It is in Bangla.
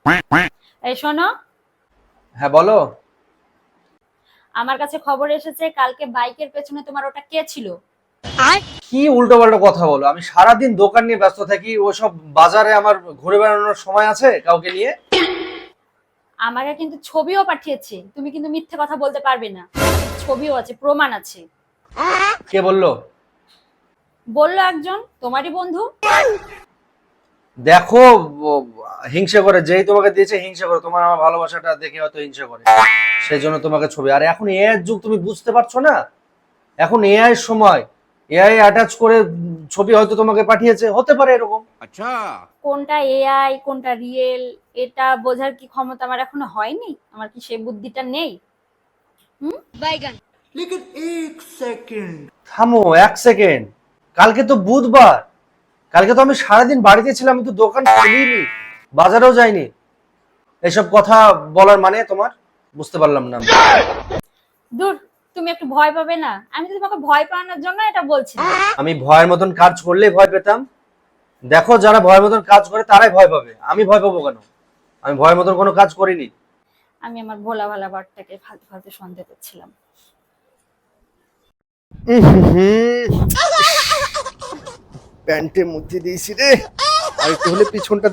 এই শোনো, হ্যাঁ বলো। আমার কাছে খবর এসেছে কালকে বাইকের পেছনে তোমার ওটা কে ছিল? কি উল্টো পাল্টা কথা বলো? আমি সারাদিন দোকান নিয়ে ব্যস্ত থাকি, ওসব বাজারে আমার ঘুরে বেড়ানোর সময় আছে কাউকে নিয়ে? আমাকে কিন্তু ছবিও পাঠিয়েছে, তুমি কিন্তু মিথ্যে কথা বলতে পারবে না। ছবিও আছে, প্রমাণ আছে। কে বললো? বললো একজন তোমারই বন্ধু। দেখো, ও হিংসা করে, যেই তোমাকে দিয়েছে হিংসা করে, তোমার আমার ভালোবাসাটা দেখে হয়তো হিংসা করে, সেই জন্য তোমাকে ছবি। আর এখন এআই এর যুগ, তুমি বুঝতে পারছো না? এখন এআই এর সময়, এআই অ্যাটাচ করে ছবি হয়তো তোমাকে পাঠিয়েছে, হতে পারে এরকম। কোনটা এআই কোনটা রিয়েল এটা বোঝার কি ক্ষমতা আমার এখনো হয়নি? আমার কি সেই বুদ্ধিটা নেই? হুম। থামো এক সেকেন্ড। কালকে তো বুধবার, কালকে তো আমি সারাদিন বাড়িতে ছিলাম, আমি তো দোকান খুলিনি, বাজারেও যাইনি। এসব কথা বলার মানে তোমার বুঝতে পারলাম না আমি। দূর, তুমি একটু ভয় পাবে না? আমি তো তোমাকে ভয় পাওয়ানোর জন্য এটা বলছি না। আমি ভয়ের মতন কাজ করলেই ভয় পেতাম? দেখো, যারা ভয়ের মতন কাজ করে তারাই ভয় পাবে, আমি ভয় পাবো কেন? আমি ভয়ের মতন কোনো কাজ করিনি। আমি আমার ভোলা ভালা বারটাকে ফালতু ফালতু সন্দেহ করছিলাম। প্যান্টের মধ্যে দিয়েছি রে, আর একটু হলে পিছনটা